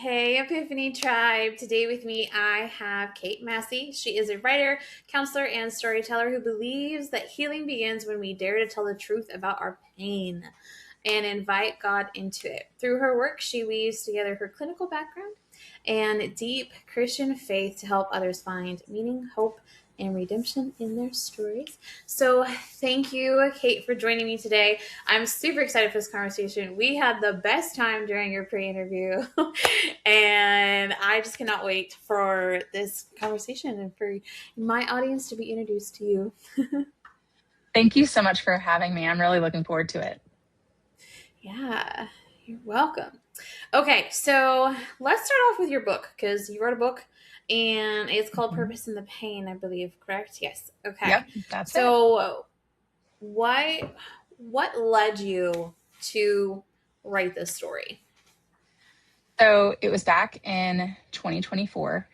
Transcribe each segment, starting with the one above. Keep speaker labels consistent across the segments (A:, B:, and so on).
A: Hey, Epiphany Tribe. Today with me, I have Kate Massey. She is a writer, counselor, and storyteller who believes that healing begins when we dare to tell the truth about our pain and invite God into it. Through her work, she weaves together her clinical background and deep Christian faith to help others find meaning, hope, and redemption in their stories. So, thank you, Kate, for joining me today. I'm super excited for this conversation. We had the best time during your pre interview, and I just cannot wait for this conversation and for my audience to be introduced to you.
B: Thank you so much for having me. I'm really looking forward to it.
A: Yeah, you're welcome. Okay, so let's start off with your book because you wrote a book and it's called
B: Mhm.
A: Purpose in the Pain, I believe, correct? Yes. Okay.
B: Yep, that's it.
A: So what led you to write this story?
B: So it was back in 2024,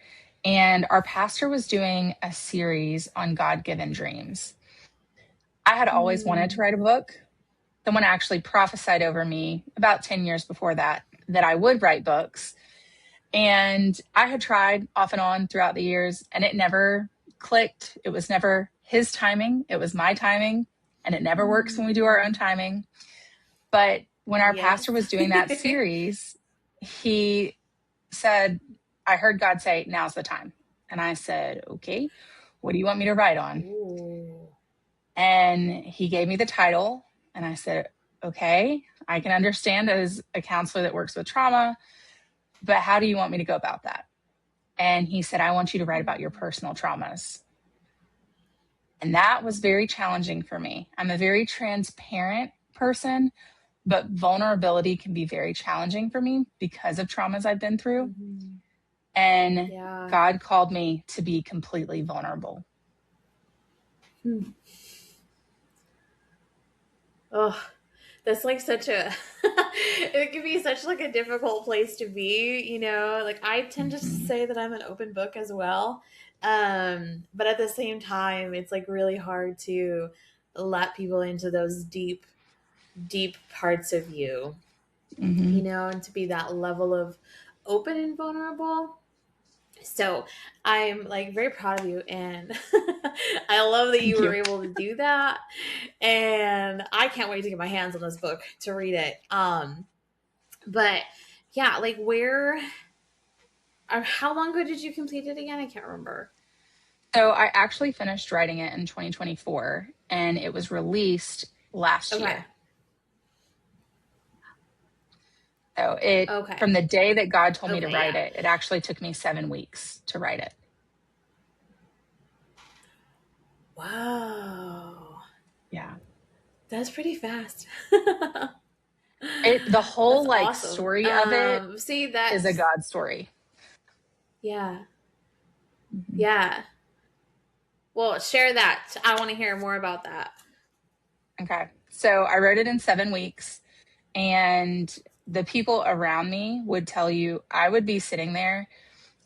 B: and our pastor was doing a series on God given dreams. I had always wanted to
A: Hmm.
B: write a book. Someone actually prophesied over me about 10 years before that I would write books. And I had tried off and on throughout the years, and it never clicked. It was never his timing, it was my timing. And it never works when we do our own timing. But when our
A: Yes.
B: pastor was doing that series, he said, I heard God say, now's the time. And I said, okay, what do you want me to write on?
A: Ooh.
B: And he gave me the title. And I said, okay, I can understand as a counselor that works with trauma, but how do you want me to go about that? And he said, I want you to write about your personal traumas. And that was very challenging for me. I'm a very transparent person, but vulnerability can be very challenging for me because of traumas I've been through.
A: Mm-hmm.
B: And
A: Yeah.
B: God called me to be completely vulnerable.
A: Hmm. Oh, that's like such a it can be such like a difficult place to be, like I tend to
B: Mm-hmm.
A: say that I'm an open book as well. But at the same time, it's like really hard to let people into those deep parts of you,
B: Mm-hmm.
A: and to be that level of open and vulnerable. So I'm like very proud of you, and I love that you
B: Thank
A: were
B: you.
A: able to do that. And I can't wait to get my hands on this book to read it. But yeah, like where or how long ago did you complete it again? I can't remember.
B: So I actually finished writing it in 2024 and it was released last
A: Okay.
B: year. So it,
A: Okay.
B: from the day that God told me to
A: Okay,
B: write
A: yeah.
B: it, it actually took me 7 weeks to write it.
A: Wow.
B: Yeah.
A: That's pretty fast.
B: The whole
A: That's
B: like
A: awesome.
B: story of it
A: See
B: is a
A: that's
B: God story.
A: yeah.
B: Mhm.
A: Yeah. Well, share that. I want to hear more about that.
B: Okay. So I wrote it in 7 weeks, and the people around me would tell you I would be sitting there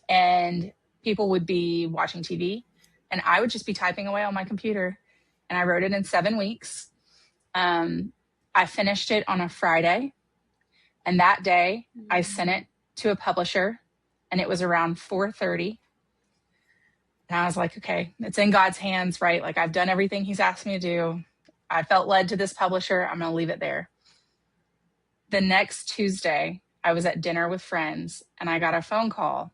B: and people would be watching TV and I would just be typing away on my computer. And I wrote it in 7 weeks. Um, I finished it on a Friday. And that day I sent
A: Mm.
B: it to a publisher and it was around 4:30. And I was like, okay, it's in God's hands, right? Like I've done everything he's asked me to do. I felt led to this publisher. I'm going to leave it there. The next Tuesday, I was at dinner with friends and I got a phone call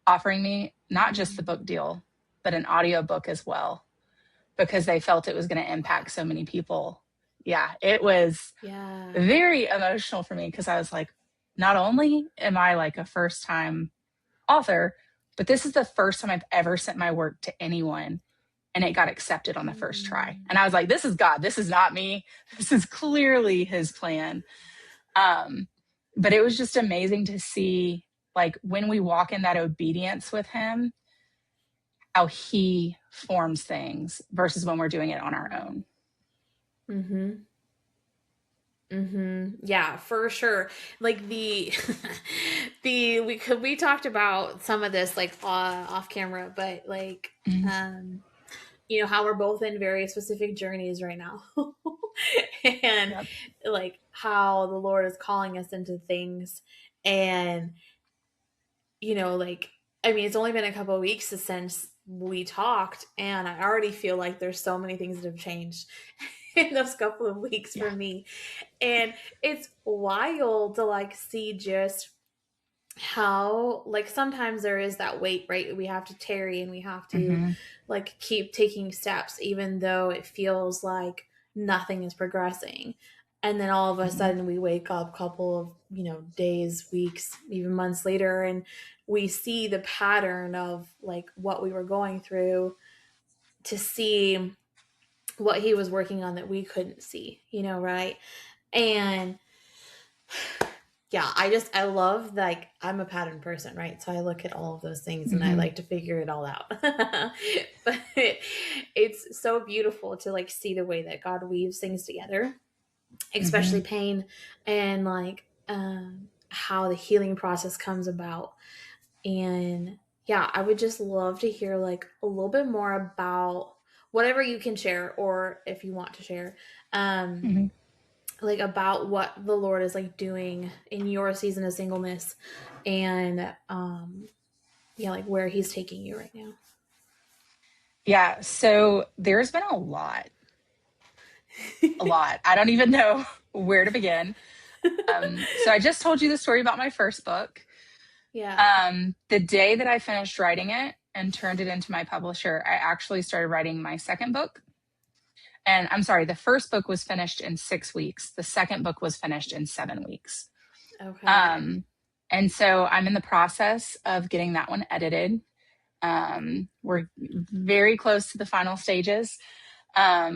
B: offering me not just the book deal, but an audio book as well, because they felt it was going to
A: Wow.
B: impact so many people. Yeah, it was
A: Yeah.
B: very emotional for me because I was like, not only am I like a first time author, but this is the first time I've ever sent my work to anyone and it got accepted on the first try.
A: Mm.
B: And I was like, this is God. This is not me. This is clearly his plan. Um, but it was just amazing to see, like, when we walk in that obedience with him, how he forms things versus when we're doing it on our own.
A: Mhm. Mhm. Yeah, for sure. Like the we talked about some of this like off camera, but like
B: Mhm.
A: um how we're both in very specific journeys right now. And
B: Yep.
A: like how the Lord is calling us into things, and like, I mean, it's only been a couple of weeks since we talked, and I already feel like there's so many things that have changed in those couple of weeks
B: Yeah.
A: for me. And it's wild to like see just how like sometimes there is that weight, right? We have to tarry and we have to
B: Mm-hmm.
A: like keep taking steps even though it feels like nothing is progressing. And then all of a
B: Mm-hmm.
A: sudden we wake up a couple of, days, weeks, even months later, and we see the pattern of like what we were going through, to see what he was working on that we couldn't see, right? And yeah, I love, like, I'm a pattern person, right? So I look at all of those things and I
B: Mm-hmm.
A: like to figure it all out. But it's so beautiful to like see the way that God weaves things together,
B: Mm-hmm.
A: especially pain, and like how the healing process comes about. And yeah, I would just love to hear like a little bit more about whatever you can share, or if you want to share, um,
B: Mm-hmm.
A: like about what the Lord is like doing in your season of singleness, and yeah, like where He's taking you right now.
B: Yeah. So there's been a lot, a lot. I don't even know where to begin. So I just told you the story about my first book.
A: Yeah.
B: The day that I finished writing it and turned it into my publisher, I actually started writing my second book. And I'm sorry, the first book was finished in 6 weeks. The second book was finished in 7 weeks.
A: Okay.
B: Um, and so I'm in the process of getting that one edited. We're very close to the final stages,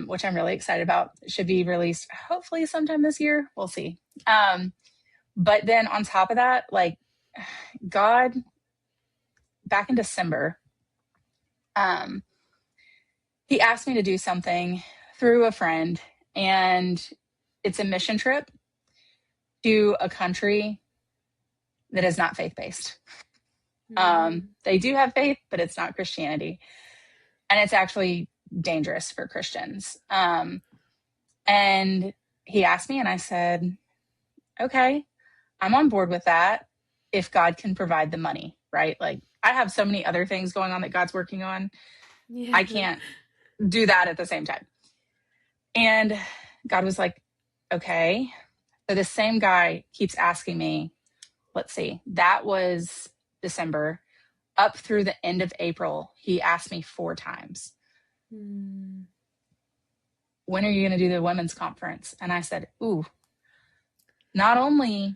B: which I'm really excited about. It should be released hopefully sometime this year. We'll see. But then on top of that, like God, back in December, um, he asked me to do something through a friend, and it's a mission trip to a country that is not faith based.
A: Mm.
B: They do have faith, but it's not Christianity. And it's actually dangerous for Christians. And he asked me, and I said, okay, I'm on board with that if God can provide the money, right? Like, I have so many other things going on that God's working on. I
A: Yeah.
B: can't do that at the same time. And God was like, okay. So the same guy keeps asking me, let's see, that was December. Up through the end of April, he asked me 4 times,
A: Mm.
B: when are you going to do the women's conference? And I said, ooh, not only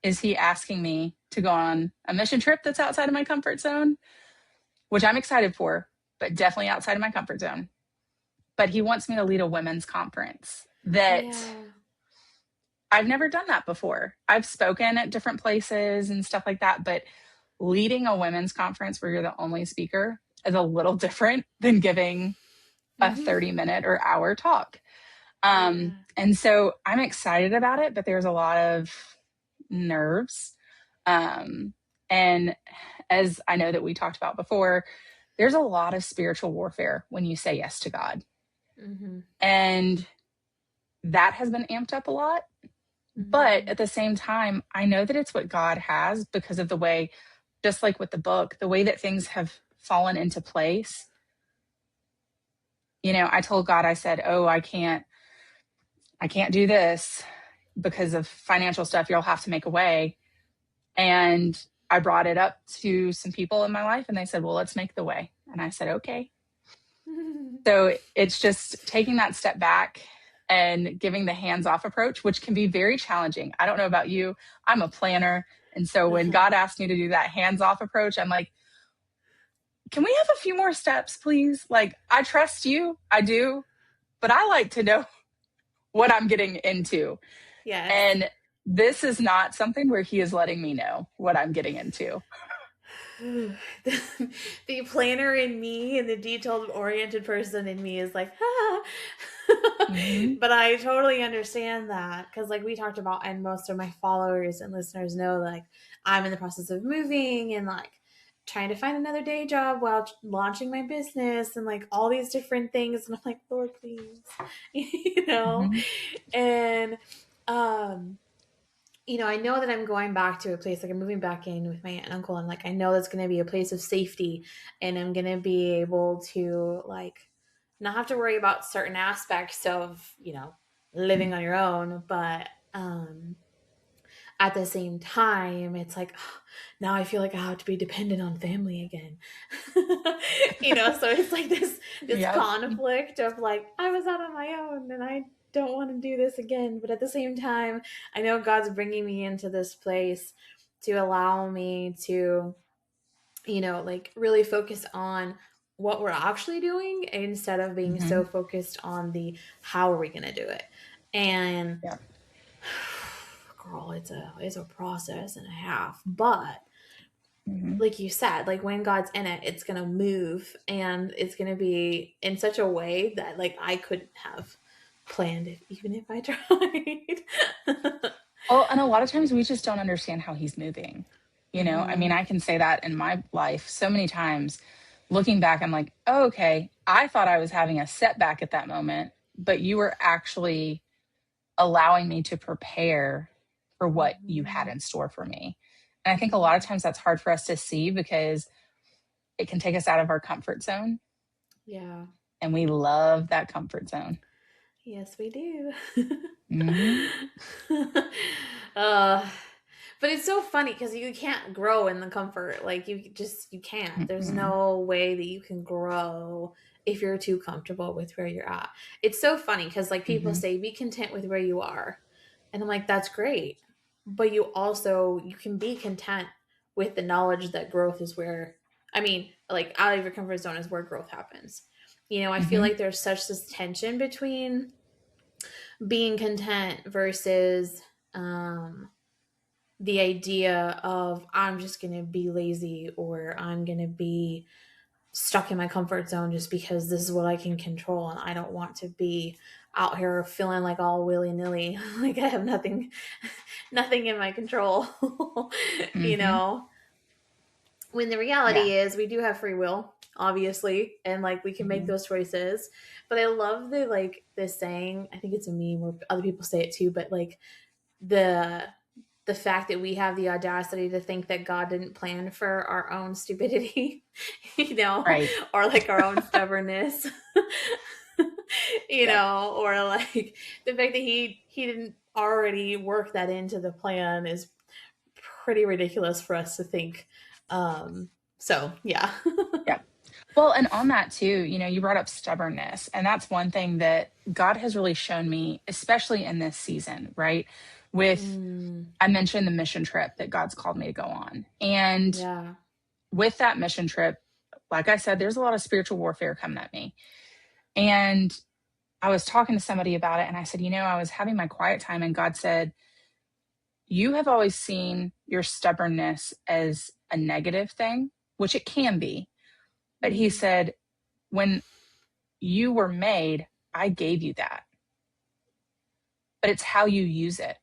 B: is he asking me to go on a mission trip that's outside of my comfort zone, which I'm excited for, but definitely outside of my comfort zone, but he wants me to lead a women's conference that
A: Yeah.
B: I've never done that before. I've spoken at different places and stuff like that, but leading a women's conference where you're the only speaker is a little different than giving a
A: Mm-hmm.
B: 30-minute or hour talk.
A: Yeah.
B: And so I'm excited about it, but there's a lot of nerves. Um, and as I know that we talked about before, there's a lot of spiritual warfare when you say yes to God.
A: Mm-hmm.
B: And that has been amped up a lot. But
A: Mm-hmm.
B: at the same time, I know that it's what God has because of the way, just like with the book, the way that things have fallen into place. I told God, I said, oh, I can't do this because of financial stuff. You'll have to make a way. And I brought it up to some people in my life and they said, well, let's make the way. And I said, okay. So it's just taking that step back and giving the hands off approach, which can be very challenging. I don't know about you. I'm a planner. And so when
A: Uh-huh.
B: God asked me to do that hands off approach, I'm like, can we have a few more steps, please? Like, I trust you. I do. But I like to know what I'm getting into.
A: Yes.
B: And this is not something where he is letting me know what I'm getting into.
A: The planner in me and the detailed oriented person in me is like, ah.
B: Mm-hmm.
A: But I totally understand that because, like we talked about, and most of my followers and listeners know, like I'm in the process of moving and like trying to find another day job while launching my business and like all these different things. And I'm like, Lord, please, you know,
B: Mm-hmm.
A: and um I know that I'm going back to a place, like I'm moving back in with my aunt and uncle, and like I know that's going to be a place of safety, and I'm going to be able to like not have to worry about certain aspects of, living on your own, but at the same time, it's like, now I feel like I have to be dependent on family again. So it's like this
B: Yep.
A: conflict of like, I was out on my own and I don't want to do this again, but at the same time, I know God's bringing me into this place to allow me to, like really focus on what we're actually doing instead of being
B: Mm-hmm.
A: so focused on the how are we going to do it. And
B: Yep.
A: girl, it's a process and a half, but
B: Mm-hmm.
A: like you said, like when God's in it, it's gonna move and it's gonna be in such a way that like I couldn't have planned it even if I tried.
B: Well, and a lot of times we just don't understand how he's moving. I mean,
A: Mm-hmm.
B: I can say that in my life so many times. Looking back, I'm like, oh, okay, I thought I was having a setback at that moment, but you were actually allowing me to prepare for what you had
A: Mm-hmm.
B: in store for me. And I think a lot of
A: Mm-hmm.
B: times that's hard for us to see because it can take us out of our comfort zone.
A: Yeah.
B: And we love that comfort zone.
A: Yes, we do.
B: Hmm.
A: uh, but it's so funny because you can't grow in the comfort. Like you can't. There's
B: Mm-mm.
A: no way that you can grow if you're too comfortable with where you're at. It's so funny because like people
B: Hmm.
A: say be content with where you are. And I'm like, that's great. But you can be content with the knowledge that growth is where, I mean, like out of your comfort zone is where growth happens. I feel
B: Hmm.
A: like there's such this tension between being content versus um, the idea of I'm just going to be lazy or I'm going to be stuck in my comfort zone just because this is what I can control and I don't want to be out here feeling like all willy-nilly like I have nothing in my control. you
B: Hmm.
A: know when the
B: Yeah.
A: reality is we do have free will, obviously, and like we can make
B: Hmm.
A: those choices. But I love the saying, I think it's a meme where other people say it too, but like the the fact that we have the audacity to think that God didn't plan for our own stupidity,
B: Right.
A: or like our own stubbornness,
B: Yep.
A: or like the fact that he didn't already work that into the plan is pretty ridiculous for us to think. So yeah.
B: Yep. Well, and on that too, you brought up stubbornness, and that's one thing that God has really shown me, especially in this season, right? With,
A: Mm,
B: I mentioned the mission trip that God's called me to go on. And
A: yeah.
B: with that mission trip, like I said, there's a lot of spiritual warfare coming at me. And I was talking to somebody about it, and I said, I was having my quiet time, and God said, you have always seen your stubbornness as a negative thing, which it can be. But He
A: Mm.
B: said, when you were made, I gave you that, but it's how you use it.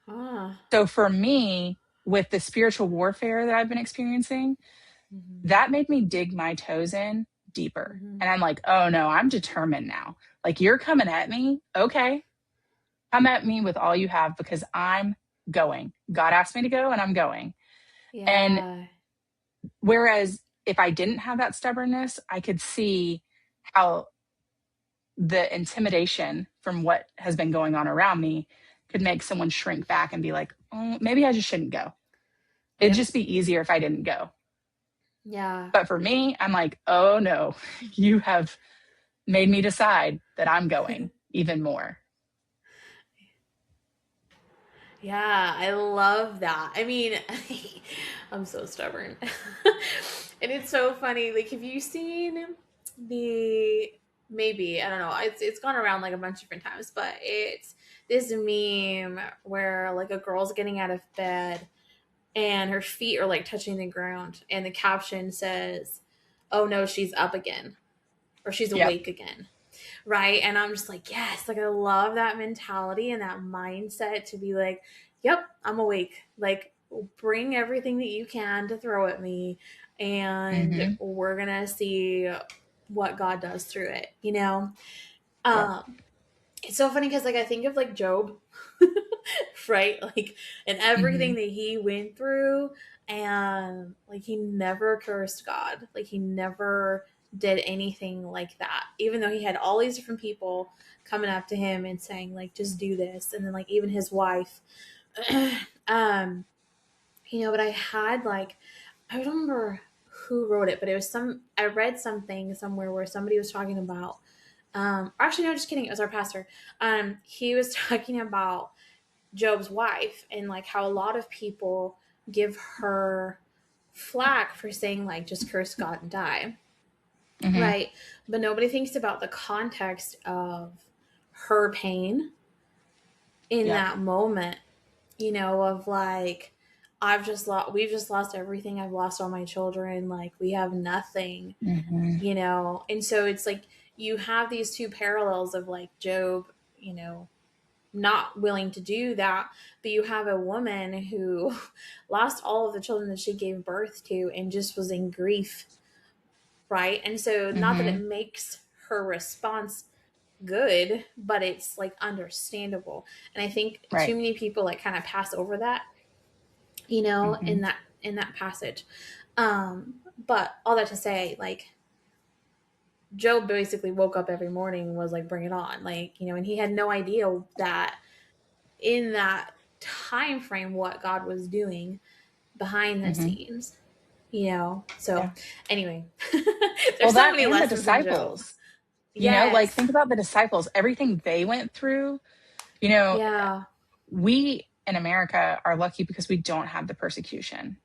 A: Ah.
B: So for me, with the spiritual warfare that I've been experiencing,
A: Mm-hmm.
B: that made me dig my toes in deeper.
A: Mm-hmm.
B: And I'm like, oh no, I'm determined now. Like, you're coming at me. Okay. Come at me with all you have because I'm going. God asked me to go and I'm going. And
A: Yeah.
B: whereas if I didn't have that stubbornness, I could see how the intimidation from what has been going on around me could make someone shrink back and be like, oh, maybe I just shouldn't go. It'd
A: Yep.
B: just be easier if I didn't go.
A: Yeah.
B: But for me, I'm like, oh no, you have made me decide that I'm going even more.
A: Yeah, I love that. I mean, I'm so stubborn. And it's so funny. Like, have you seen the maybe, I don't know, it's gone around like a bunch of different times, but it's this meme where like a girl's getting out of bed and her feet are like touching the ground and the caption says, "Oh no, she's up again," or "She's
B: Yep.
A: awake again." Right? And I'm just like, yes, like I love that mentality and that mindset to be like, yep, I'm awake. Like, bring everything that you can to throw at me, and
B: Mm-hmm.
A: we're gonna see what God does through it,
B: Yep.
A: Um, it's so funny because like I think of like Job, right? Like and everything
B: Mm-hmm.
A: that he went through, and like he never cursed God. Like he never did anything like that. Even though he had all these different people coming up to him and saying like just do this, and then like even his wife. um, but I had like I don't remember who wrote it, but it was I read something somewhere where somebody was talking about actually no, just kidding, it was our pastor. He was talking about Job's wife and like how a lot of people give her flack for saying like just curse God and die.
B: Mm-hmm.
A: Right. But nobody thinks about the context of her pain in
B: Yep.
A: that moment, of like we've just lost everything. I've lost all my children, like we have nothing,
B: Mm-hmm.
A: and so it's like you have these two parallels of like Job, not willing to do that, but you have a woman who lost all of the children that she gave birth to and just was in grief, right? And so not that it
B: Mm-hmm.
A: makes her response good, but it's like understandable. And I think too
B: Right.
A: many people like kind of pass over that,
B: Mm-hmm.
A: in that passage. But all that to say, like Job basically woke up every morning and was like, bring it on. Like, and he had no idea that in that time frame what God was doing behind the
B: Mm-hmm.
A: scenes. So
B: Yeah.
A: anyway,
B: Well,
A: there's so
B: that
A: many
B: and the
A: lessons in Job.
B: disciples, like
A: Yes.
B: think about the disciples, everything they went through, you know,
A: Yeah.
B: we in America are lucky because we don't have the persecution.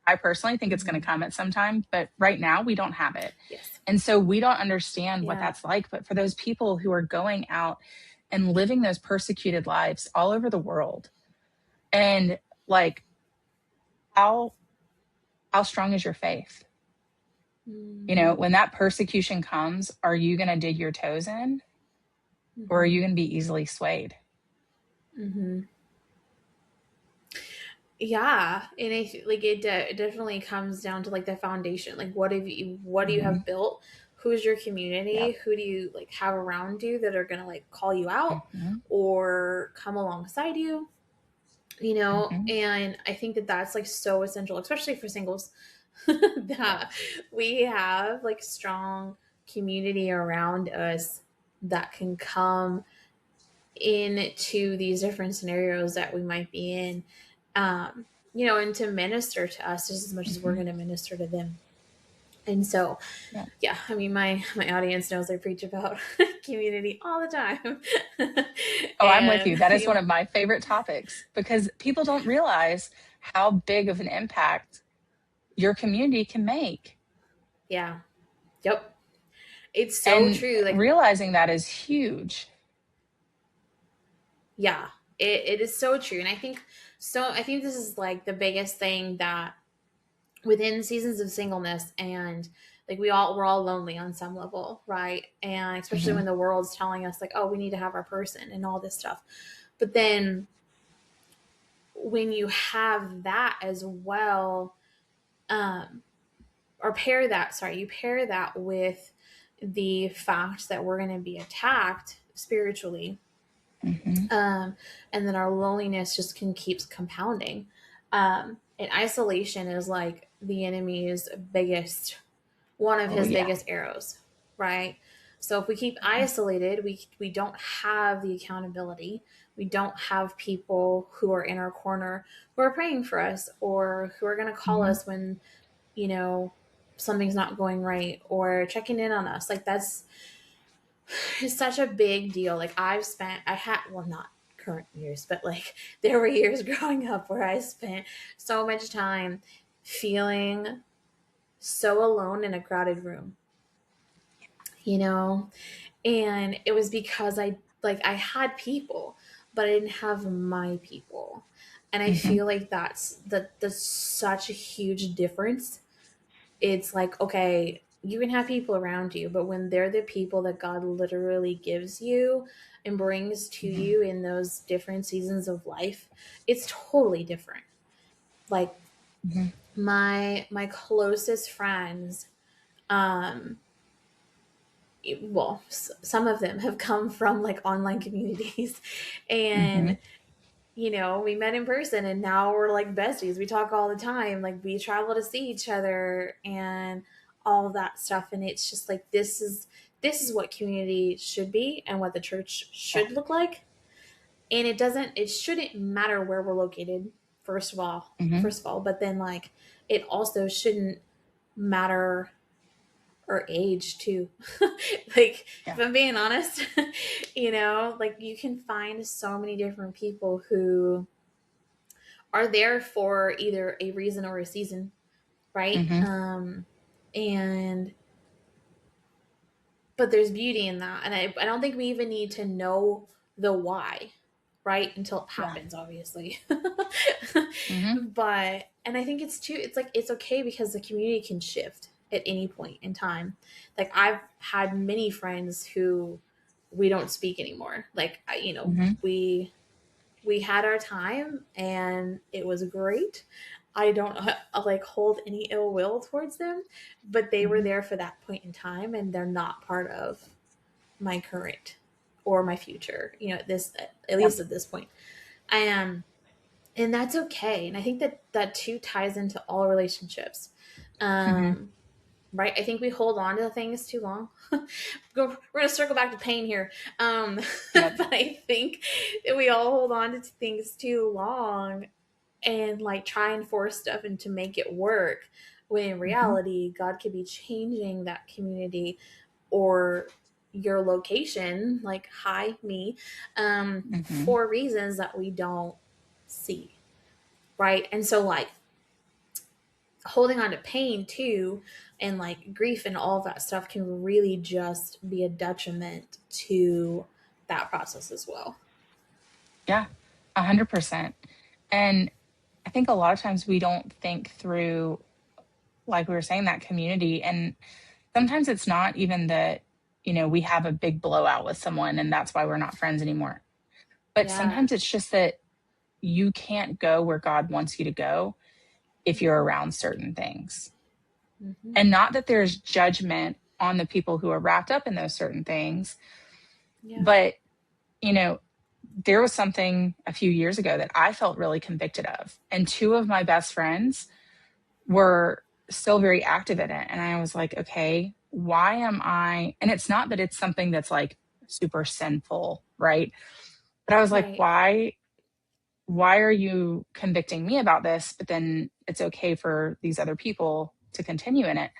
B: I personally think it's going
A: Hmm.
B: to come at some time, but right now we don't have it.
A: Yes.
B: And so we don't understand what
A: Yeah.
B: that's like. But for those people who are going out and living those persecuted lives all over the world, and like how strong is your faith?
A: Hmm.
B: When that persecution comes, are you going to dig your toes in, or are you
A: Hmm.
B: going to be easily swayed?
A: Hmm. Yeah, and like it definitely comes down to like the foundation. Like, what do you
B: Mm-hmm.
A: have built? Who's your community?
B: Yep.
A: Who do you like have around you that are gonna like call you out
B: Mm-hmm.
A: or come alongside you?
B: Mm-hmm.
A: And I think that that's like so essential, especially for singles, that
B: Yes.
A: we have like strong community around us that can come into these different scenarios that we might be in, and to minister to us just as much as we're
B: Mm-hmm.
A: going to minister to them. And so,
B: Yeah.
A: yeah, I mean, my audience knows I preach about community all the time,
B: Oh, I'm with
A: and
B: you. That is one of my favorite topics because people don't realize how big of an impact your community can make.
A: yeah, yep, it's so
B: And
A: true. Like,
B: realizing that is huge.
A: yeah, it is so true, and I think this is like the biggest thing that within seasons of singleness, and like we're all lonely on some level, right? And especially
B: Hmm.
A: when the world's telling us like, oh, we need to have our person and all this stuff, but then when you have that as well, um or you pair that with the fact that we're going to be attacked spiritually,
B: Hmm.
A: um and then our loneliness just can keeps compounding, and isolation is like the enemy's biggest one of
B: Oh,
A: his
B: yeah.
A: biggest arrows, right? So if we keep isolated, we don't have the accountability. We don't have people who are in our corner who are praying for us or who are going to call
B: Hmm.
A: us when, you know, something's not going right or checking in on us. Like that's it's such a big deal. Like I had, well, not current years, but like there were years growing up where I spent so much time feeling so alone in a crowded room, you know? And it was because I had people, but I didn't have my people. And I
B: Hmm.
A: feel like that's such a huge difference. It's like, okay, you can have people around you, but when they're the people that God literally gives you and brings to
B: Hmm.
A: you in those different seasons of life, it's totally different. Like
B: Hmm.
A: my closest friends, um well, some of them have come from like online communities. And
B: Mm-hmm.
A: we met in person and now we're like besties. We talk all the time. Like we travel to see each other and all of that stuff. And it's just like this is what community should be and what the church
B: Yeah.
A: should look like. And it shouldn't matter where we're located,
B: Mm-hmm.
A: first of all, but then like it also shouldn't matter our age too. Like if
B: Yeah.
A: I'm being honest, like you can find so many different people who are there for either a reason or a season, right?
B: Mm-hmm.
A: And but there's beauty in that, and I don't think we even need to know the why, right, until it
B: Yeah.
A: happens, obviously.
B: Mm-hmm.
A: But and I think it's like it's okay because the community can shift at any point in time. Like I've had many friends who we don't speak anymore. Like
B: Mm-hmm.
A: we had our time and it was great. I don't like hold any ill will towards them, but they were
B: Mm-hmm.
A: there for that point in time and they're not part of my current or my future, at
B: Yeah.
A: least at this point. I am, and that's okay. And I think that that too ties into all relationships.
B: Mm-hmm.
A: Um, right? I think we hold on to things too long. We're going to circle back to pain here.
B: Yep.
A: But I think that we all hold on to things too long and like try and force stuff and to make it work. When in
B: Mm-hmm.
A: reality, God could be changing that community or your location, like hi me,
B: Mm-hmm.
A: for reasons that we don't see. Right. And so like holding on to pain too and like grief and all of that stuff can really just be a detriment to that process as well.
B: Yeah. 100%. And I think a lot of times we don't think through, like we were saying, that community. And sometimes it's not even that, we have a big blowout with someone and that's why we're not friends anymore. But
A: Yeah.
B: sometimes it's just that you can't go where God wants you to go if you're
A: Mm-hmm.
B: around certain things.
A: Mm-hmm.
B: And not that there's judgment on the people who are wrapped up in those certain things,
A: Yeah.
B: but, you know, there was something a few years ago that I felt really convicted of. And two of my best friends were still very active in it. And I was like, okay, why am I? And it's not that it's something that's like super sinful, right? But I was like,
A: Right.
B: why are you convicting me about this? But then it's okay for these other people to continue in it.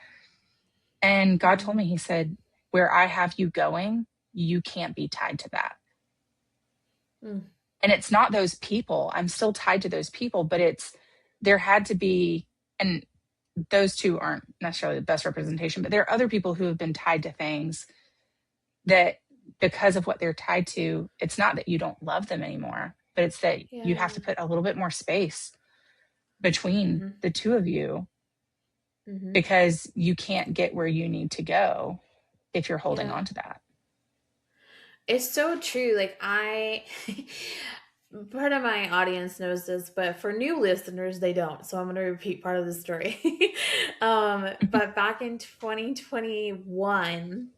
B: And God told
A: Mm.
B: me, He said, where I have you going, you can't be tied to that.
A: Mm.
B: And it's not those people. I'm still tied to those people, but there had to be, and those two aren't necessarily the best representation, but there are other people who have been tied to things that because of what they're tied to, it's not that you don't love them anymore, but it's that you
A: Yeah.
B: have to put a little bit more space between
A: Mm-hmm.
B: the two of you
A: Mm-hmm.
B: because you can't get where you need to go if you're holding
A: Yeah.
B: on to that.
A: It's so true. Like part of my audience knows this, but for new listeners, they don't. So I'm going to repeat part of the story. But back in 2021,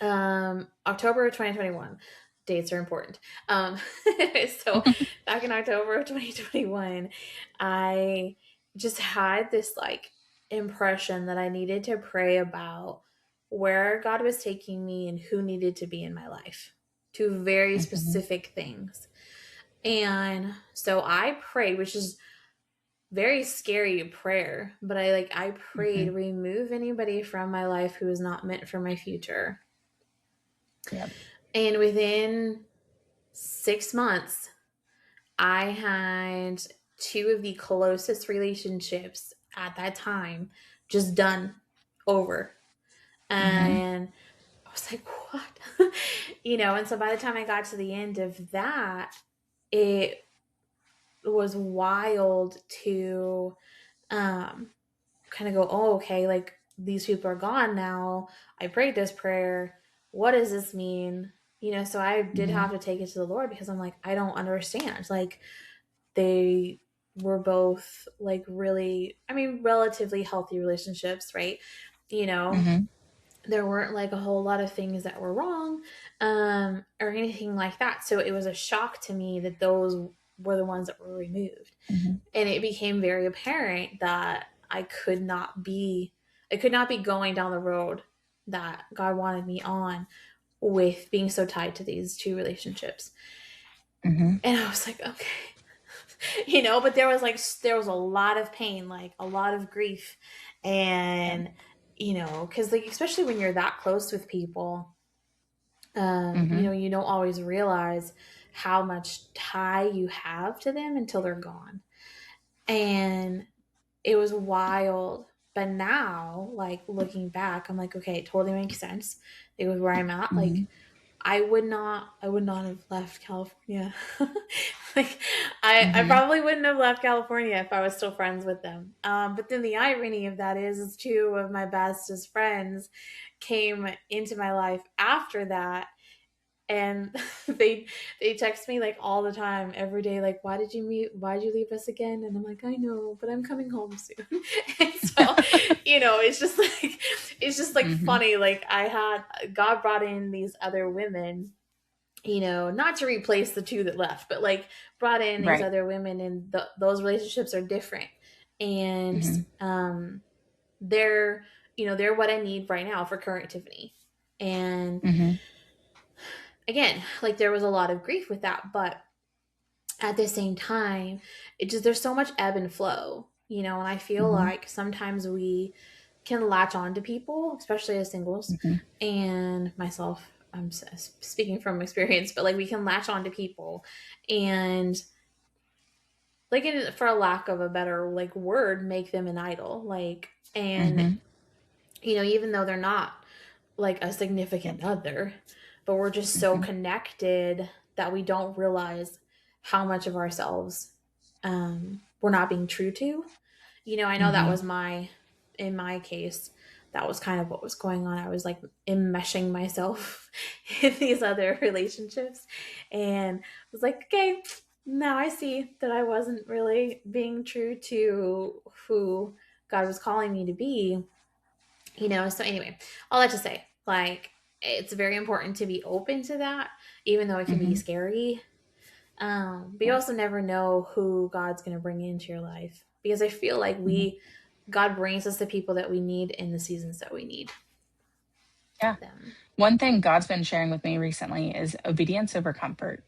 A: October of 2021, dates are important. So back in October of 2021, I just had this like impression that I needed to pray about where God was taking me and who needed to be in my life. Two very
B: Mm-hmm.
A: specific things. And so I prayed, which is very scary prayer, but I
B: Mm-hmm.
A: prayed, remove anybody from my life who is not meant for my future.
B: Yep.
A: And within 6 months, I had two of the closest relationships at that time just done over.
B: Mm-hmm.
A: And I was like, what? And so by the time I got to the end of that, it was wild to um, kind of go, oh, okay, like these people are gone now. I prayed this prayer. What does this mean? So I did
B: Mm-hmm.
A: have to take it to the Lord because I'm like, I don't understand. Like they were both like really, I mean, relatively healthy relationships, right? You know,
B: Mm-hmm.
A: there weren't like a whole lot of things that were wrong, or anything like that. So it was a shock to me that those were the ones that were removed.
B: Mhm.
A: And it became very apparent that I could not be going down the road that God wanted me on with being so tied to these two relationships.
B: Mhm.
A: And I was like, okay, but there was a lot of pain, like a lot of grief.
B: Yep.
A: And because like especially when you're that close with people,
B: Mhm.
A: you don't always realize how much tie you have to them until they're gone. And it was wild. But now, like looking back, I'm like, okay, it totally makes sense. It was where I'm at. Like
B: Mhm.
A: I would not have left California. Like I
B: Mhm.
A: probably wouldn't have left California if I was still friends with them. But then the irony of that is two of my bestest friends came into my life after that, and they text me like all the time, every day, like, why did you leave us again? And I'm like, I know, but I'm coming home soon. And so it's just like
B: Mhm.
A: funny, like God brought in these other women, not to replace the two that left, but like brought in these
B: Right.
A: other women, and those relationships are different. And
B: Mhm.
A: they're they're what I need right now for current Tiffany. And
B: Mhm.
A: again, like there was a lot of grief with that, but at the same time, it just there's so much ebb and flow, and I feel
B: Mhm.
A: like sometimes we can latch on to people, especially as singles,
B: Mhm.
A: and myself. I'm speaking from experience, but like we can latch on to people, and like for a lack of a better like word, make them an idol, like, and
B: Mhm.
A: even though they're not like a
B: Yep.
A: significant other, but we're just so
B: Mhm.
A: connected that we don't realize how much of ourselves we're not being true to. I know that
B: Mhm.
A: was in my case, that was kind of what was going on. I was like enmeshing myself in these other relationships, and I was like, okay, now I see that I wasn't really being true to who God was calling me to be. So anyway, all that to say, like, it's very important to be open to that, even though it can be
B: Mhm.
A: scary. But you
B: Yep.
A: also never know who God's going to bring into your life, because I feel like
B: Mhm.
A: God brings us the people that we need in the seasons that we need
B: Yeah.
A: them.
B: One thing God's been sharing with me recently is obedience over comfort,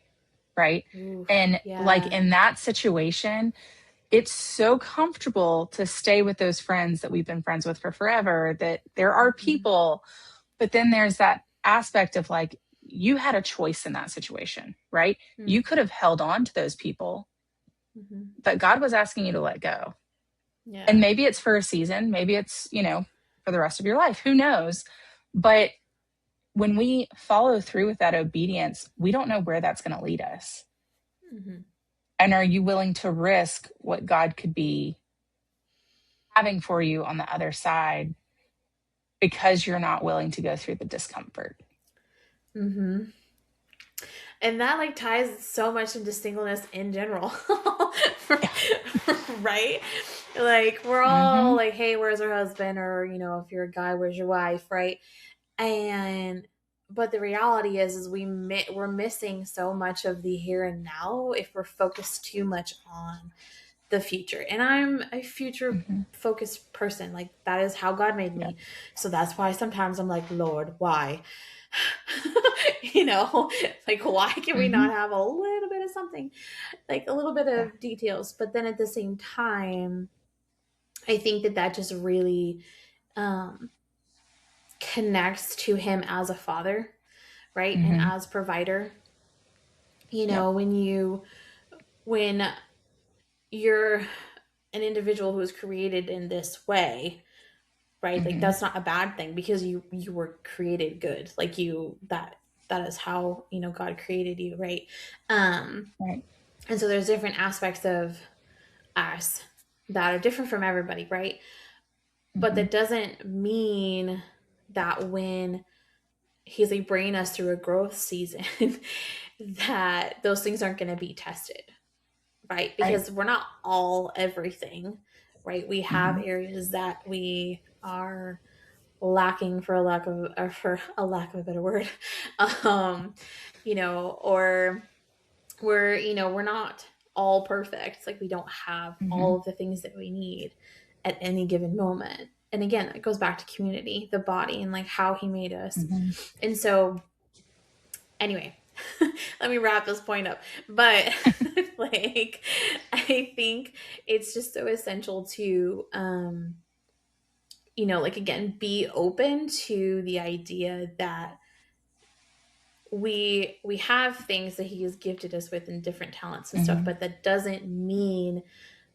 B: right?
A: Oof,
B: And like
A: yeah.
B: in that situation, it's so comfortable to stay with those friends that we've been friends with for forever, that there are
A: Mm-hmm.
B: people, but then there's that aspect of like, you had a choice in that situation, right? You could have held on to those people,
A: Mm-hmm.
B: but God was asking you to let go. And
A: Yeah.
B: maybe it's for a season, maybe it's, for the rest of your life, who knows? But when we follow through with that obedience, we don't know where that's going to lead us.
A: Mm-hmm.
B: And are you willing to risk what God could be having for you on the other side because you're not willing to go through the discomfort?
A: Mm-hmm. And that like ties so much into singleness in general.
B: Yeah.
A: Right? Like we're all
B: Mm-hmm.
A: like, hey, where's our husband? Or, if you're a guy, where's your wife? Right? And but the reality is we're missing so much of the here and now if we're focused too much on the future. And I'm a future
B: Mm-hmm.
A: focused person. Like that is how God made
B: Yep.
A: me. So that's why sometimes I'm like, Lord, why? you know, like why can we
B: Mm-hmm.
A: not have a little bit of something? Like a little bit
B: Yeah.
A: of details. But then at the same time, I think that just really um connects to him as a father, right? And
B: Mm-hmm.
A: as provider.
B: Yep.
A: When you're an individual who is created in this way, right? Like
B: Mm-hmm.
A: that's not a bad thing, because you were created good. Like that is how, God created you, right? Um
B: Right.
A: and so there's different aspects of us that are different from everybody, right? But
B: Mm-hmm.
A: that doesn't mean that when he's like bringing us through a growth season that those things aren't going to be tested, right?
B: Right.
A: Because we're not all everything, right? We have
B: Mm-hmm.
A: areas that we are lacking for a lack of or for a lack of a better word. um or we're not all perfect. It's like we don't have
B: Mm-hmm.
A: all of the things that we need at any given moment. And again, it goes back to community, the body, and like how he made us.
B: Mm-hmm.
A: And so anyway, let me wrap this point up. But like I think it's just so essential to like again, be open to the idea that we have things that he has gifted us with and different talents and stuff,
B: Mm-hmm.
A: but that doesn't mean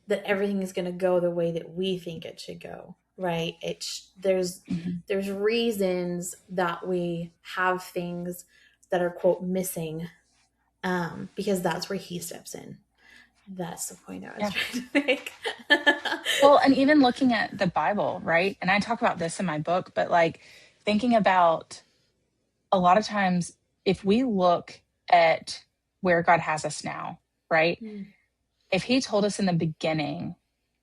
A: that everything is going to go the way that we think it should go, right?
B: Mm-hmm.
A: There's reasons that we have things that are quote missing, because that's where he steps in. That's the point I was
B: Yeah.
A: trying to make.
B: Well, and even looking at the Bible, right? And I talk about this in my book, but like thinking about a lot of times, if we look at where God has us now, right?
A: Mm,
B: If he told us in the beginning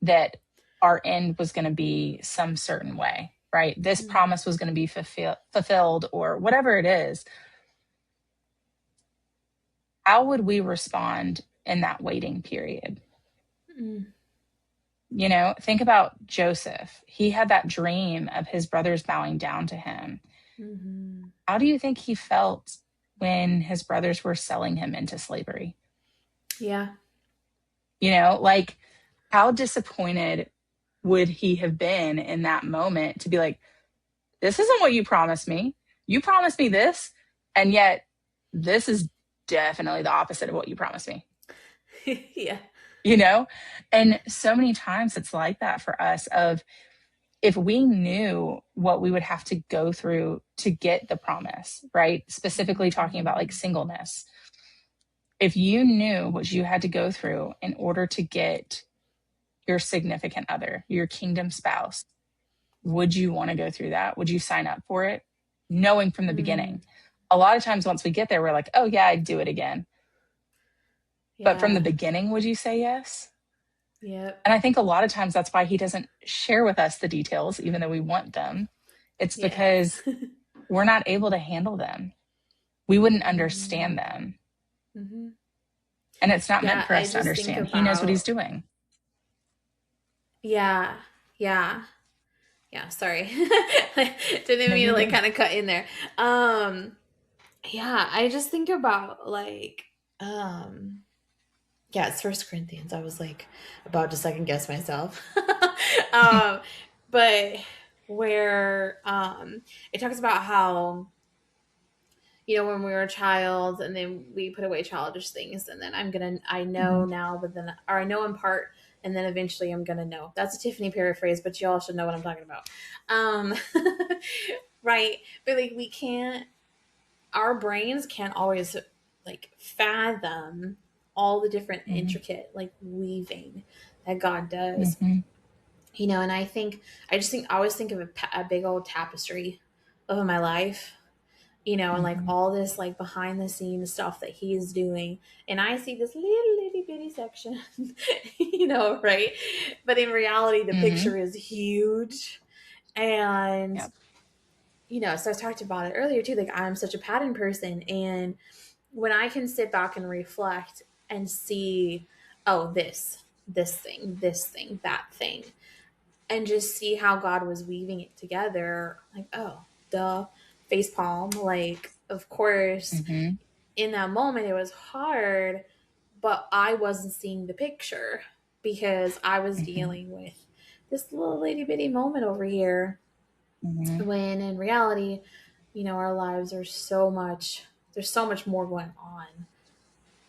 B: that our end was going to be some certain way, right? This
A: mm,
B: promise was going to be fulfilled or whatever it is, how would we respond in that waiting period?
A: mm,
B: Think about Joseph. He had that dream of his brothers bowing down to him.
A: mhm.
B: How do you think he felt when his brothers were selling him into slavery?
A: Yeah.
B: Like how disappointed would he have been in that moment to be like, this isn't what you promised me. You promised me this, and yet this is definitely the opposite of what you promised me.
A: Yeah.
B: You know? And so many times it's like that for us of if we knew what we would have to go through to get the promise, right? Specifically talking about like
A: Mhm.
B: singleness. If you knew what you had to go through in order to get your significant other, your kingdom spouse, would you want to go through that? Would you sign up for it? Knowing from the
A: Mm,
B: beginning. A lot of times once we get there, we're like, oh yeah, I'd do it again. But from the
A: yeah.
B: beginning, would you say yes?
A: Yep.
B: And I think a lot of times that's why he doesn't share with us the details, even though we want them. It's
A: Yes.
B: because we're not able to handle them. We wouldn't understand
A: Mhm.
B: them.
A: Mhm.
B: And it's not meant
A: Yeah,
B: for
A: I
B: us to
A: just think
B: understand. He knows what he's
A: about,
B: doing.
A: yeah, yeah, yeah. Sorry, didn't
B: No,
A: mean
B: you're
A: to like
B: good.
A: kind of cut in there. Um, yeah, I just think about like, yeah, it's First Corinthians. I was like about to second guess myself, um, but where it talks about how when we were a child and then we put away childish things and then I know
B: Mm-hmm.
A: now, but then, or I know in part, and then eventually I'm gonna know. That's a Tiffany paraphrase, but y'all should know what I'm talking about. Um, right. But like our brains can't always like fathom all the different
B: Mm-hmm.
A: intricate like weaving that God does.
B: Mm-hmm.
A: And I just think I always think of a big old tapestry of my life, and like
B: Mm-hmm.
A: all this like behind the scenes stuff that he's doing. And I see this little itty bitty section, right? But in reality, the
B: Mm-hmm.
A: picture is huge. And,
B: Yep.
A: so I talked about it earlier too. Like, I'm such a pattern person. And when I can sit back and reflect and see, oh, this thing, that thing, and just see how God was weaving it together. Like, oh, duh, face palm. Like, of course,
B: Mm-hmm.
A: in that moment, it was hard, but I wasn't seeing the picture because I was
B: Mm-hmm.
A: dealing with this little itty bitty moment over here.
B: Mm-hmm.
A: When in reality, our lives are there's so much more going on.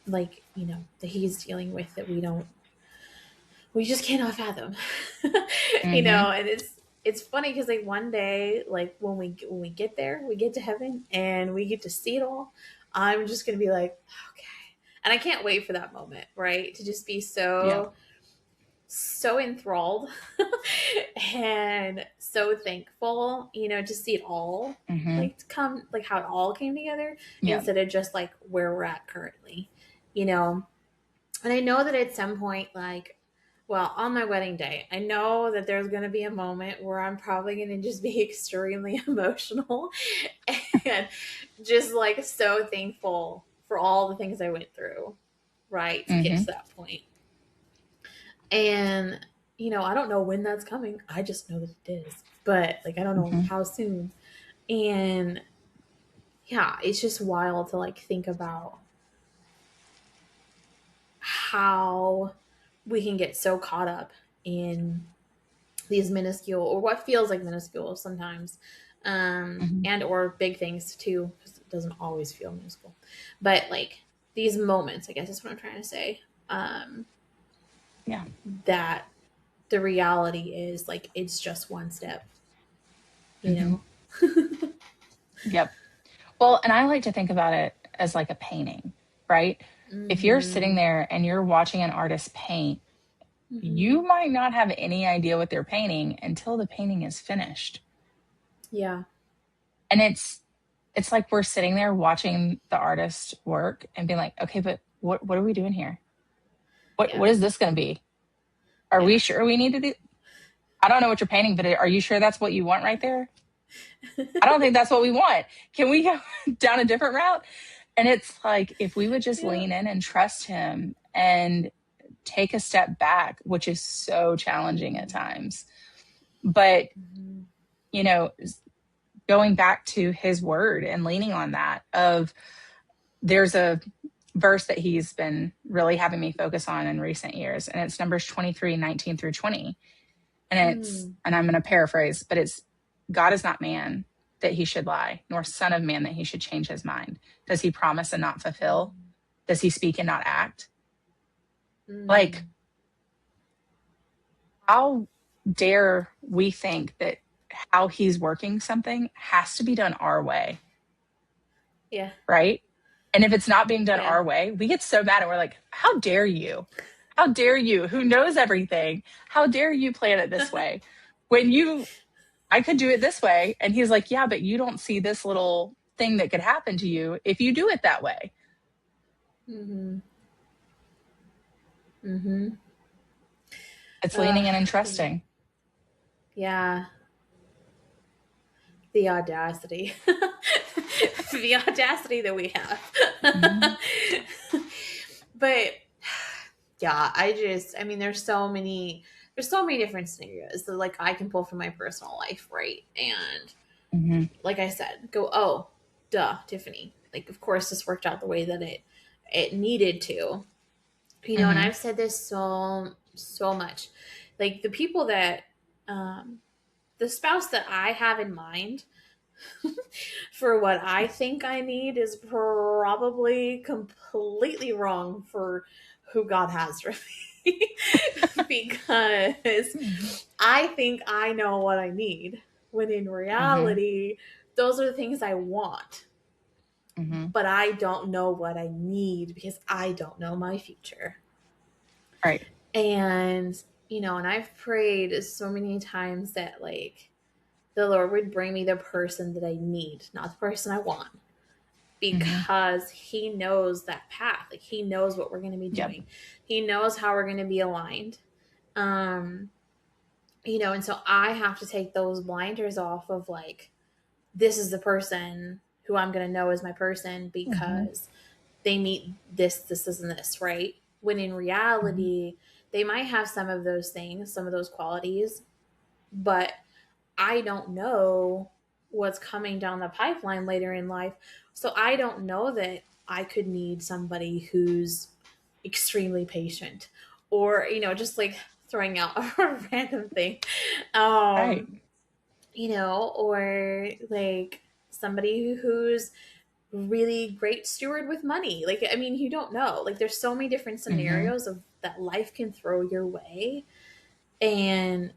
A: Like, that he's dealing with that we just cannot fathom.
B: Mm-hmm.
A: And it's funny because like one day, like when we get there, we get to heaven and we get to see it all. I'm just gonna be like, okay, and I can't wait for that moment, right? To just be
B: Yep.
A: so enthralled and so thankful, to see it all
B: Mm-hmm.
A: like to come, like how it all came together
B: Yep.
A: instead of just like where we're at currently, you know. And I know that at some point, like Well, on my wedding day, I know that there's going to be a moment where I'm probably going to just be extremely emotional and just like so thankful for all the things I went through, right, to get
B: Mm-hmm.
A: to that point. And, I don't know when that's coming. I just know that it is. But, like, I don't know
B: Mm-hmm.
A: how soon. And, yeah, it's just wild to, like, think about how we can get so caught up in these minuscule or what feels like minuscule sometimes,
B: Mm-hmm.
A: and or big things too, because it doesn't always feel minuscule, but like these moments, I guess is what I'm trying to say,
B: Yeah.
A: that the reality is like it's just one step, you
B: Mm-hmm.
A: know.
B: Yep. Well, and I like to think about it as like a painting, right? If you're sitting
A: Mm-hmm.
B: there and you're watching an artist paint,
A: Mm-hmm.
B: you might not have any idea what they're painting until the painting is finished.
A: Yeah.
B: And it's like we're sitting there watching the artist work and being like, okay, but what are we doing here? What
A: Yeah.
B: is this going to be? Are we
A: Yeah.
B: sure we need to do? I don't know what you're painting, but are you sure that's what you want right there? I don't think that's what we want. Can we go down a different route? And it's like if we would just
A: Yeah.
B: lean in and trust him and take a step back, which is so challenging at times. But,
A: Mm-hmm.
B: you know, going back to his word and leaning on that of there's a verse that he's been really having me focus on in recent years, and it's Numbers 23:19 through 20.
A: Mm.
B: And I'm going to paraphrase, but it's God is not man that he should lie, nor son of man that he should change his mind. Does he promise and not fulfill? Does he speak and not act? Like,
A: Mm.
B: how dare we think that how he's working something has to be done our way,
A: Yeah.
B: right? And if it's not being done
A: Yeah.
B: our way, we get so mad and we're like, how dare you? How dare you? Who knows everything? How dare you plan it this way? When I could do it this way. And he's like, yeah, but you don't see this little thing that could happen to you if you do it that way.
A: Mm-hmm. Mm-hmm.
B: It's leaning in and
A: Yeah.
B: trusting.
A: Yeah. The audacity. The audacity that we have.
B: Mm-hmm.
A: But yeah, I mean there's so many different scenarios that like I can pull from my personal life, right? And
B: Mm-hmm.
A: like I said, go, oh, duh, Tiffany. Like of course this worked out the way that it needed to. And
B: Mm-hmm.
A: I've said this so much. Like the people that the spouse that I have in mind for what I think I need is probably completely wrong for who God has for me. Because
B: Mm-hmm.
A: I think I know what I need, when in
B: Mm-hmm.
A: reality, those are the things I want.
B: Mm-hmm.
A: But I don't know what I need because I don't know my future.
B: Right.
A: And I've prayed so many times that, like, the Lord would bring me the person that I need, not the person I want,
B: Mm-hmm.
A: because He knows that path. Like, He knows what we're going to be
B: Yep.
A: doing, He knows how we're going to be aligned. Um, and so I have to take those blinders off of like, this is the person who I'm going to know is my person
B: Mm-hmm.
A: because they meet this, and this, right? When in
B: Mm-hmm.
A: reality, they might have some of those things, some of those qualities, but I don't know what's coming down the pipeline later in life. So I don't know that I could need somebody who's extremely patient, or, just like throwing out a random thing.
B: Right.
A: Um, or like somebody who's really great steward with money. Like, I mean, you don't know. Like, there's so many different
B: Mm-hmm.
A: scenarios of that life can throw your way. And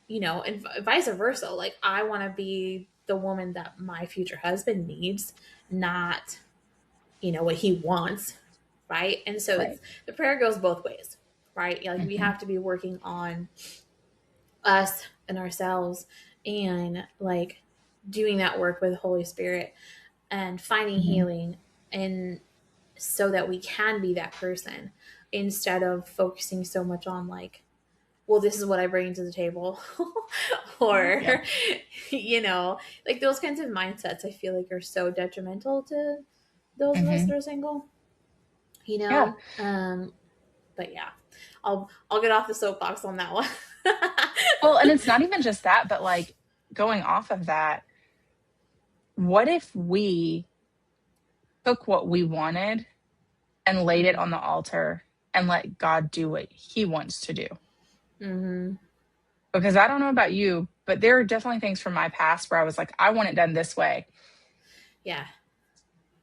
A: and vice versa. Like, I want to be the woman that my future husband needs, not, what he wants. Right. And so
B: Right.
A: the prayer goes both ways. Right. Like, we
B: Mm-hmm.
A: have to be working on us and ourselves, and like doing that work with the Holy Spirit and finding
B: Mm-hmm.
A: healing, and so that we can be that person. instead of focusing so much on like, well, this is what I bring to the table. Or,
B: Yep.
A: like those kinds of mindsets I feel like are so detrimental to those of us
B: Mm-hmm.
A: that are single, you
B: Yeah.
A: know? But yeah, I'll get off the soapbox on that one.
B: Well, and it's not even just that, but like going off of that, what if we took what we wanted and laid it on the altar and let God do what he wants to do?
A: Mm-hmm.
B: Because I don't know about you, but there are definitely things from my past where I was like, I want it done this way.
A: Yeah.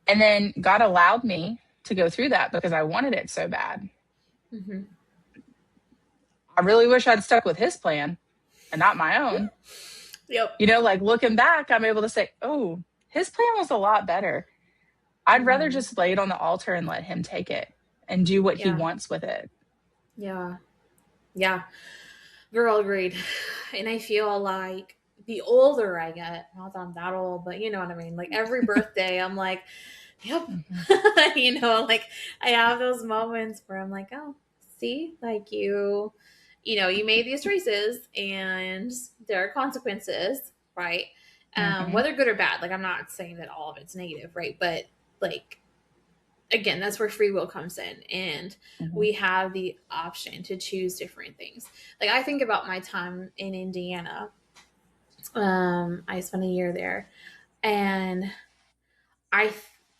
B: And then God allowed me to go through that because I wanted it so bad.
A: Mm-hmm.
B: I really wish I'd stuck with his plan and not my own.
A: Yep.
B: Like looking back, I'm able to say, oh, his plan was a lot better. I'd rather
A: Mm-hmm.
B: just lay it on the altar and let him take it and do what he
A: Yeah.
B: wants with it.
A: Yeah. Yeah. Girl, agreed. And I feel like the older I get, not that I'm that old, but you know what I mean? Like every birthday, I'm like, yep.
B: Mm-hmm.
A: Like I have those moments where I'm like, oh, see, like you made these choices and there are consequences, right?
B: Mm-hmm.
A: Whether good or bad. Like I'm not saying that all of it's negative, right? But like again, that's where free will comes in, and
B: Mm-hmm.
A: we have the option to choose different things. Like I think about my time in Indiana. I spent a year there, and I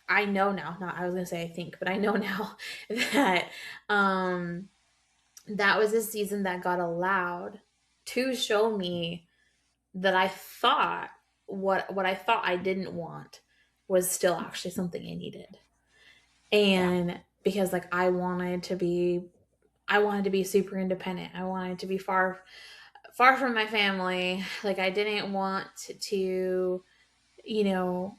A: I know now. Not I was gonna say I think, but I know now that um, that was a season that got allowed to show me that I thought what I thought I didn't want was still actually something I needed.
B: Yeah.
A: And because like I wanted to be super independent. I wanted to be far from my family. Like I didn't want to, you know,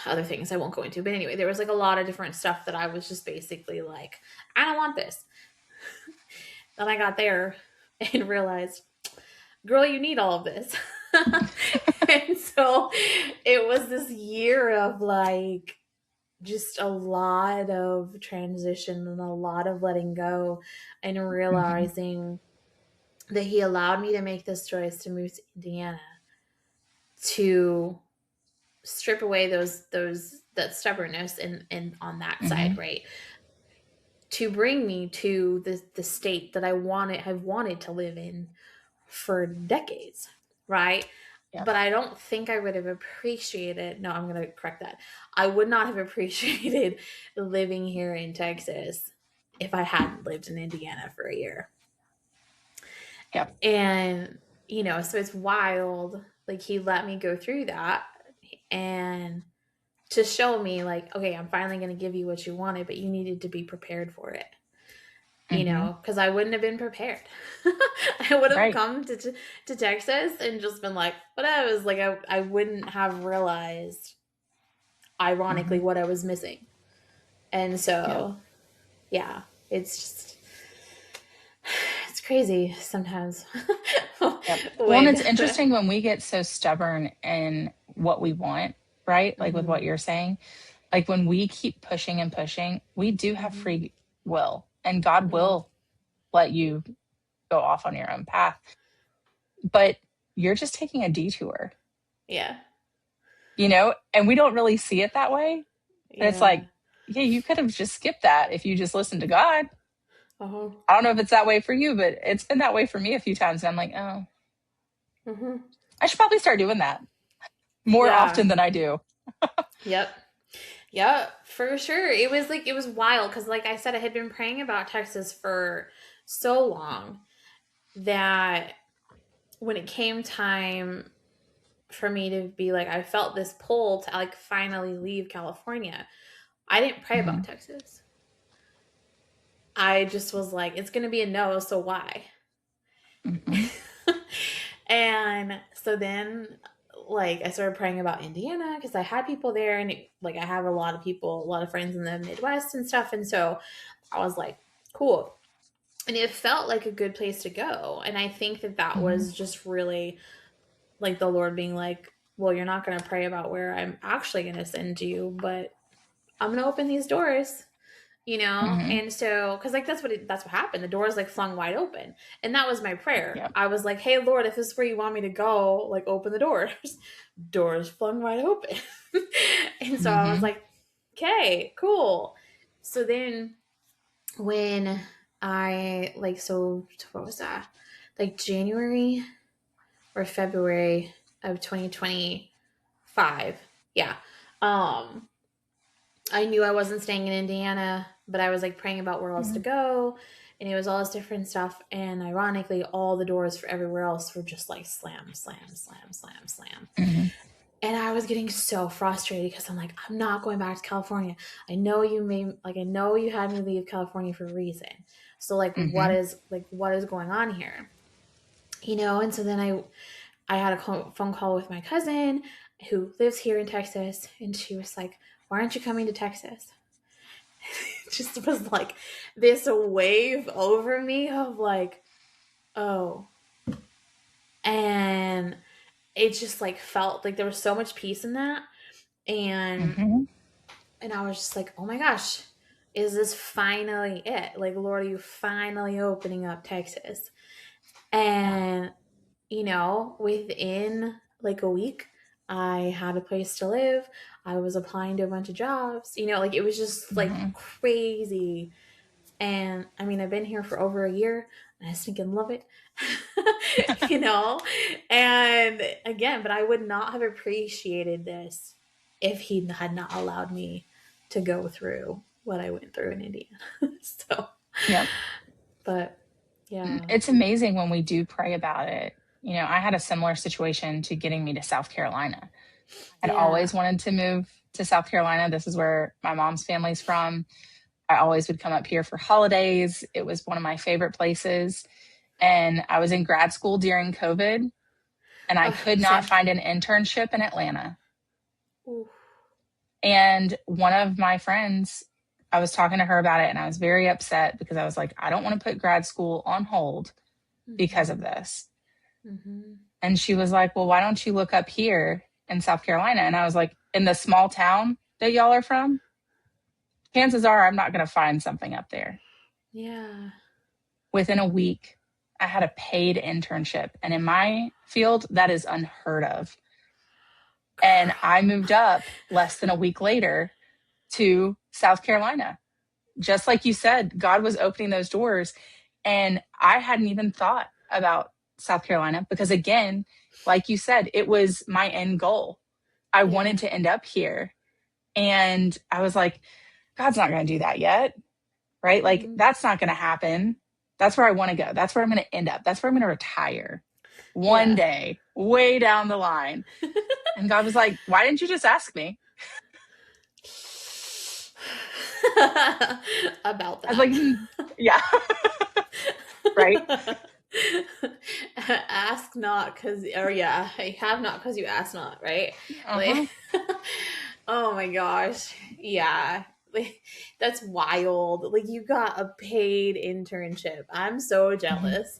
A: other things I won't go into. But anyway, there was like a lot of different stuff that I was just basically like, I don't want this. Then I got there and realized, girl, you need all of this. And so it was this year of like just a lot of transition and a lot of letting go and
B: Mm-hmm.
A: realizing that he allowed me to make this choice to move to Indiana to strip away those that stubbornness and on that
B: Mm-hmm.
A: side, right? To bring me to the state that I have wanted to live in for decades, right?
B: Yep.
A: But I don't think I would have appreciated, no, I'm going to correct that. I would not have appreciated living here in Texas if I hadn't lived in Indiana for a year.
B: Yep.
A: And, so it's wild. Like, he let me go through that and to show me, like, okay, I'm finally going to give you what you wanted, but you needed to be prepared for it.
B: Mm-hmm.
A: Because I wouldn't have been prepared. I would have
B: Right.
A: come to Texas and just been like, whatever. It was like I wouldn't have realized,
B: Mm-hmm.
A: ironically, what I was missing. And
B: Yep.
A: so, yeah, it's just, it's crazy sometimes.
B: Yep. Well, and it's
A: when,
B: interesting when we get so stubborn in what we want, right? Like with
A: mm-hmm,
B: what you're saying, like when we keep pushing and pushing, we do have
A: mm-hmm,
B: free will, and God
A: yeah,
B: will let you go off on your own path. But you're just taking a detour,
A: yeah,
B: and we don't really see it that way. And it's
A: yeah,
B: like, yeah, you could have just skipped that if you just listened to God.
A: uh-huh,
B: I don't know if it's that way for you, but it's been that way for me a few times. And I'm like, oh,
A: mm-hmm,
B: I should probably start doing that more
A: yeah,
B: often than I do.
A: yep. Yeah, for sure. It was wild because, like I said, I had been praying about Texas for so long that when it came time for me to be like, I felt this pull to like finally leave California, I didn't pray
B: Mm-hmm.
A: about Texas. I just was like, it's going to be a no, so why?
B: Mm-hmm.
A: And so then, like, I started praying about Indiana because I had people there, and like, I have a lot of people, a lot of friends in the Midwest and stuff. And so I was like, cool. And it felt like a good place to go. And I think that that
B: Mm-hmm.
A: was just really like the Lord being like, well, you're not going to pray about where I'm actually going to send you, but I'm going to open these doors you know?
B: Mm-hmm.
A: And so, cause like that's what happened. The doors like flung wide open. And that was my prayer.
B: Yep.
A: I was like, hey, Lord, if this is where you want me to go, like open the doors. Doors flung wide open. And so I was
B: Mm-hmm.
A: like, okay, cool. So then when I like, so what was that? Like January or February of 2025. Yeah. Um, I knew I wasn't staying in Indiana, but I was like praying about where else to go. And it was all this different stuff. And ironically, all the doors for everywhere else were just like slam, slam, slam, slam, slam.
B: Mm-hmm.
A: And I was getting so frustrated because I'm like, I'm not going back to California. I know you made like I know you had me leave California for a reason. So
B: Mm-hmm.
A: what is going on here? You know, and so then I had a phone call with my cousin who lives here in Texas, and she was like, "Why aren't you coming to Texas?" It just was like this wave over me of like, oh, and it just like felt like there was so much peace in that, and
B: Mm-hmm.
A: I was just like, oh my gosh, is this finally it? Like, Lord, are you finally opening up Texas?
B: Yeah.
A: And you know, within like a week, I had a place to live. I was applying to a bunch of jobs. You know, like it was just like
B: Mm-hmm.
A: crazy. And I mean, I've been here for over a year and I stinking love it. You know? And again, but I would not have appreciated this if he had not allowed me to go through what I went through in Indiana. So,
B: Yep.
A: but yeah.
B: It's amazing when we do pray about it. I had a similar situation to getting me to South Carolina. I'd
A: Yeah.
B: always wanted to move to South Carolina. This is where my mom's family's from. I always would come up here for holidays. It was one of my favorite places. And I was in grad school during COVID, and I could not
A: Same.
B: find an internship in Atlanta.
A: Ooh.
B: And one of my friends, I was talking to her about it, and I was very upset because I was like, I don't want to put grad school on hold because of
A: Mm-hmm.
B: this.
A: Mm-hmm.
B: And she was like, well, why don't you look up here in South Carolina? And I was like, in the small town that y'all are from, chances are I'm not going to find something up there.
A: Yeah.
B: Within a week, I had a paid internship. And in my field, that is unheard of. And I
A: Girl.
B: moved up less than a week later to South Carolina. Just like you said, God was opening those doors. And I hadn't even thought about South Carolina because, again, like you said, it was my end goal. I wanted
A: Yeah.
B: to end up here. And I was like, God's not going to do that yet. Right? Like,
A: Mm-hmm.
B: that's not going to happen. That's where I want to go. That's where I'm going to end up. That's where I'm going to retire one
A: Yeah.
B: day, way down the line. And God was like, why didn't you just ask me?
A: About
B: I was like,
A: that.
B: yeah, right.
A: Ask not because, or yeah, I have not because you ask not, right? Like,
B: Uh-huh.
A: oh my gosh, yeah, like, that's wild. Like you got a paid internship. I'm so
B: Mhm.
A: jealous.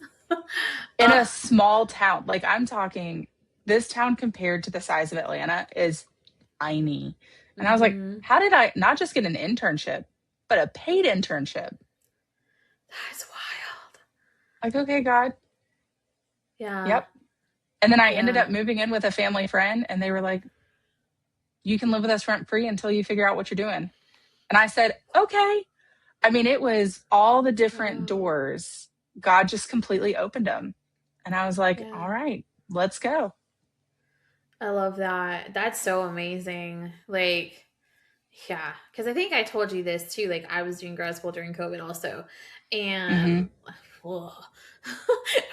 B: In
A: uh,
B: a small town, like I'm talking, this town compared to the size of Atlanta is tiny. And I was like,
A: mm-hmm.
B: how did I not just get an internship, but a paid internship?
A: That's wild.
B: Like, okay, God.
A: Yeah,
B: Yep. And then I ended
A: yeah.
B: up moving in with a family friend, and they were like, you can live with us rent free until you figure out what you're doing. And I said, okay. I mean, it was all the different
A: Oh,
B: doors. God just completely opened them. And I was like,
A: yeah.
B: all right, let's go.
A: I love that. That's so amazing. Like, yeah, because I think I told you this too. Like, I was doing grad school during COVID also, and
B: Mm-hmm.
A: whoa,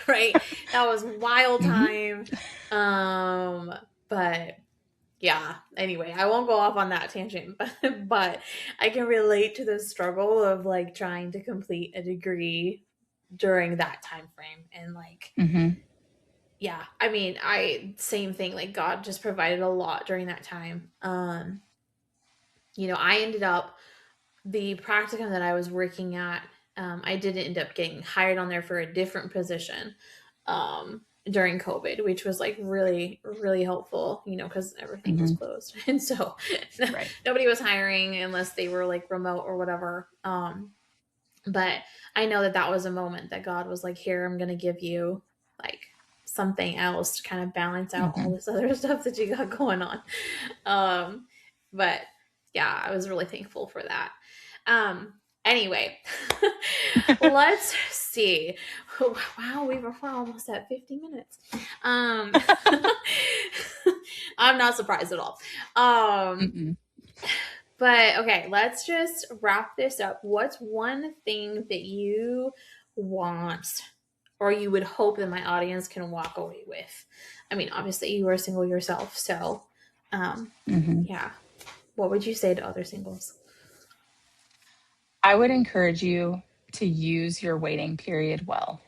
A: right, that was wild
B: Mm-hmm.
A: time. Um, but yeah. Anyway, I won't go off on that tangent, but I can relate to the struggle of like trying to complete a degree during that time frame, and like
B: Mm-hmm.
A: yeah, I mean, I same thing. Like God just provided a lot during that time. You know, I ended up the practicum that I was working at. I didn't end up getting hired on there for a different position. during COVID, which was like really, really helpful, because everything was
B: Mm-hmm.
A: closed. And so
B: Right.
A: nobody was hiring unless they were like remote or whatever. But I know that that was a moment that God was like, here, I'm going to give you like something else to kind of balance out all
B: Mm-hmm.
A: this other stuff that you got going on. Um, but yeah, I was really thankful for that. Anyway, let's see. Wow, we're almost at 50 minutes. Um, I'm not surprised at all.
B: Mm-mm.
A: But okay, let's just wrap this up. What's one thing that you want or you would hope that my audience can walk away with? I mean, obviously you are single yourself, so um
B: Mm-hmm.
A: yeah. What would you say to other singles?
B: I would encourage you to use your waiting period well.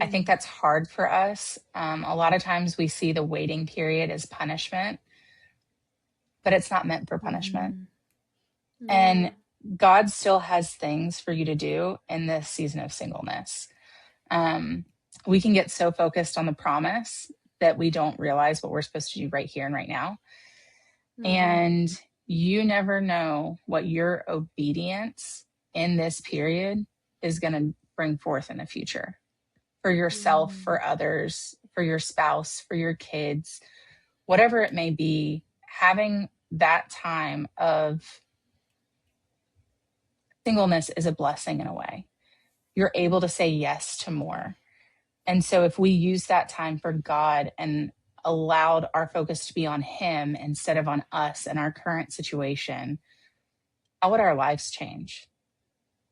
B: I think
A: Mm,
B: that's hard for us. A lot of times we see the waiting period as punishment, but it's not meant for punishment.
A: mm,
B: And
A: yeah.
B: God still has things for you to do in this season of singleness. We can get so focused on the promise that we don't realize what we're supposed to do right here and right now.
A: Mm-hmm.
B: And you never know what your obedience in this period is going to bring forth in the future for yourself,
A: Mm,
B: for others, for your spouse, for your kids, whatever it may be. Having that time of singleness is a blessing in a way. You're able to say yes to more. And so if we use that time for God and allowed our focus to be on Him instead of on us and our current situation, how would our lives change?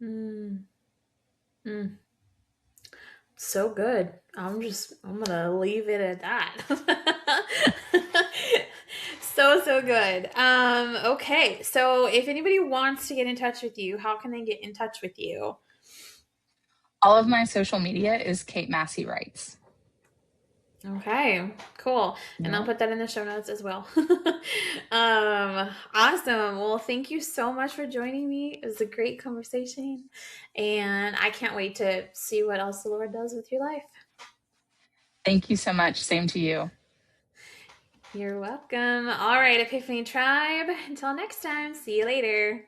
A: mm, mm. So good. I'm gonna leave it at that. So good. Okay. So if anybody wants to get in touch with you, how can they get in touch with you?
B: All of my social media is Kate Massey Writes.
A: Okay, cool. And I'll
B: Yeah.
A: put that in the show notes as well. Awesome. Well, thank you so much for joining me. It was a great conversation, and I can't wait to see what else the Lord does with your life.
B: Thank you so much. Same to you.
A: You're welcome. All right, Epiphany Tribe. Until next time, see you later.